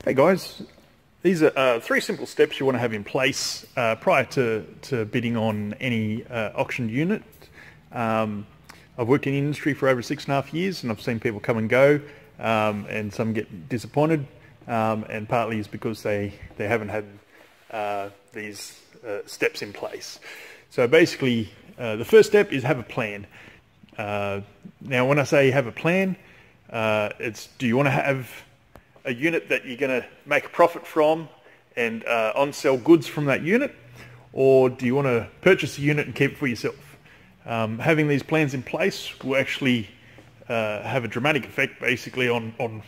Hey guys, these are three simple steps you want to have in place prior to bidding on any auctioned unit. I've worked in the industry for over 6.5 years and I've seen people come and go and some get disappointed and partly is because they haven't had these steps in place. So basically the first step is have a plan. Now when I say have a plan, it's do you want to have a unit that you're going to make a profit from and on-sell goods from that unit, or do you want to purchase a unit and keep it for yourself? Having these plans in place will actually have a dramatic effect basically on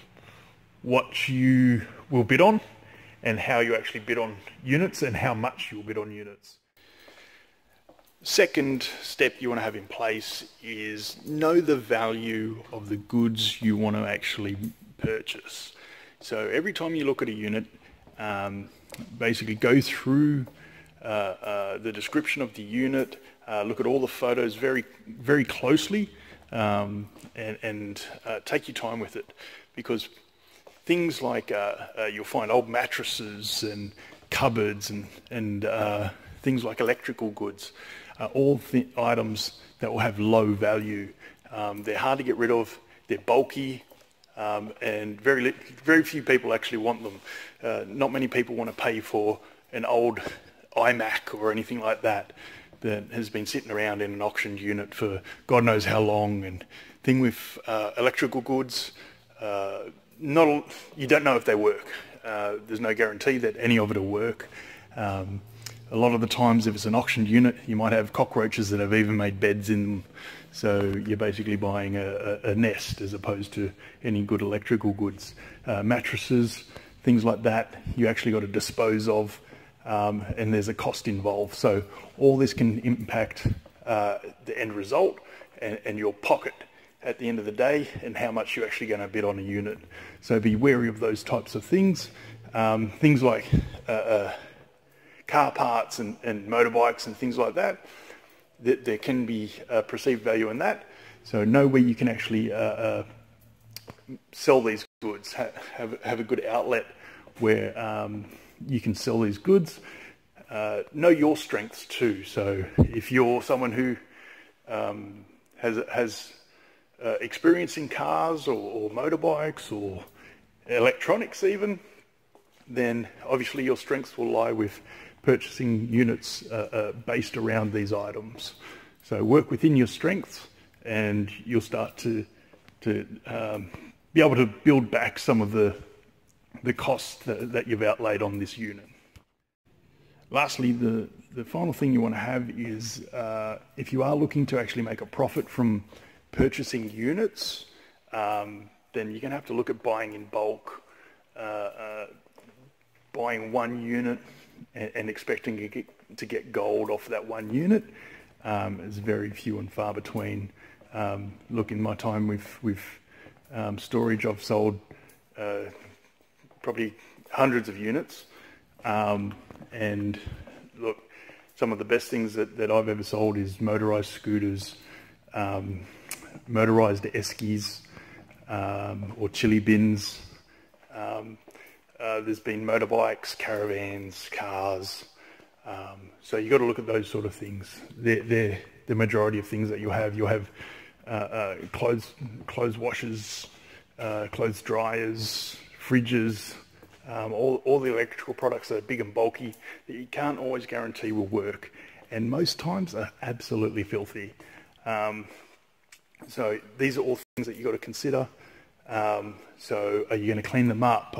what you will bid on and how you actually bid on units and how much you'll bid on units. Second step you want to have in place is know the value of the goods you want to actually purchase. So every time you look at a unit, basically go through the description of the unit, look at all the photos very, very closely, and take your time with it, because things like you'll find old mattresses and cupboards and things like electrical goods are all items that will have low value. They're hard to get rid of, they're bulky, and very few people actually want them. Not many people want to pay for an old iMac or anything like that that has been sitting around in an auctioned unit for God knows how long. And thing with electrical goods, you don't know if they work. There's no guarantee that any of it will work. A lot of the times if it's an auctioned unit, you might have cockroaches that have even made beds in them. So you're basically buying a nest as opposed to any good electrical goods. Mattresses, things like that, you actually got to dispose of, and there's a cost involved. So all this can impact the end result and your pocket at the end of the day and how much you're actually going to bid on a unit. So be wary of those types of things. Things like car parts and motorbikes and things like that. There can be perceived value in that, so know where you can actually sell these goods. Have a good outlet where you can sell these goods. Know your strengths too. So if you're someone who has experience in cars or motorbikes or electronics even, then obviously your strengths will lie with purchasing units based around these items. So work within your strengths and you'll start to be able to build back some of the costs that you've outlaid on this unit. Lastly, the final thing you want to have is if you are looking to actually make a profit from purchasing units, then you're going to have to look at buying in bulk, buying one unit and expecting to get gold off that one unit is very few and far between. Look, in my time with storage, I've sold probably hundreds of units, and look, some of the best things that I've ever sold is motorised scooters, motorised eskies, or chili bins. There's been motorbikes, caravans, cars. So you've got to look at those sort of things. They're the majority of things that you'll have. You'll have clothes washers, clothes dryers, fridges, all the electrical products that are big and bulky that you can't always guarantee will work. And most times are absolutely filthy. So these are all things that you've got to consider. So are you going to clean them up?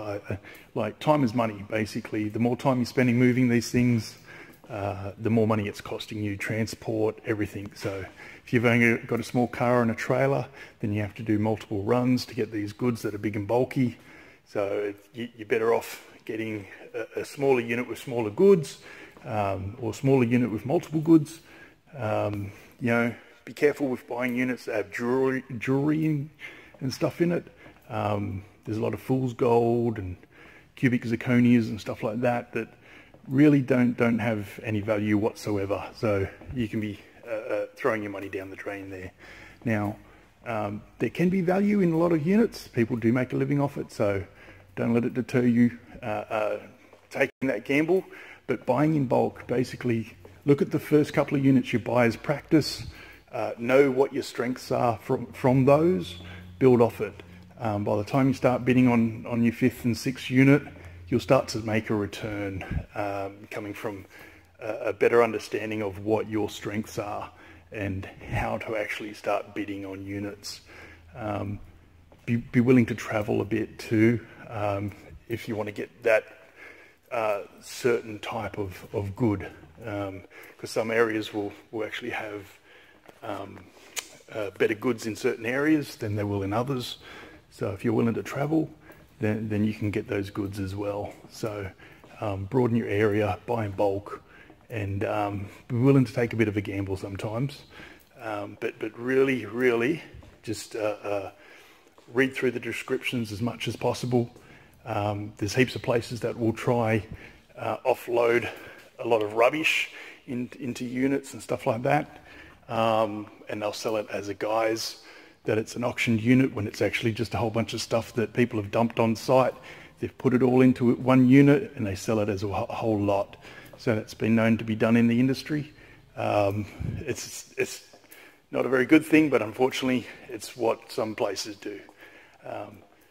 Like, time is money, basically. The more time you're spending moving these things, the more money it's costing you, transport, everything. So if you've only got a small car and a trailer, then you have to do multiple runs to get these goods that are big and bulky. So you're better off getting a smaller unit with smaller goods, or a smaller unit with multiple goods. You know, be careful with buying units that have jewelry and stuff in it. There's a lot of fool's gold and cubic zirconias and stuff like that that really don't have any value whatsoever. So you can be throwing your money down the drain there. Now, there can be value in a lot of units. People do make a living off it, so don't let it deter you. taking that gamble, but buying in bulk. Basically, look at the first couple of units you buy as practice, know what your strengths are from those, build off it. By the time you start bidding on your 5th and 6th unit, you'll start to make a return coming from a better understanding of what your strengths are and how to actually start bidding on units. Be willing to travel a bit too if you want to get that certain type of good, because some areas will actually have better goods in certain areas than they will in others. So if you're willing to travel, then you can get those goods as well. So broaden your area, buy in bulk, and be willing to take a bit of a gamble sometimes. But really just read through the descriptions as much as possible. There's heaps of places that will try offload a lot of rubbish into units and stuff like that, and they'll sell it as a guise that it's an auctioned unit when it's actually just a whole bunch of stuff that people have dumped on site. They've put it all into one unit and they sell it as a whole lot. So that's been known to be done in the industry. It's not a very good thing, but unfortunately it's what some places do.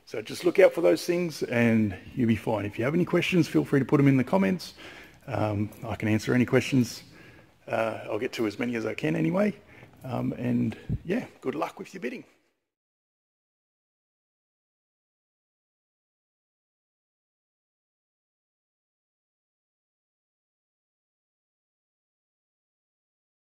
So just look out for those things and you'll be fine. If you have any questions, feel free to put them in the comments. I can answer any questions. I'll get to as many as I can anyway. And yeah, good luck with your bidding.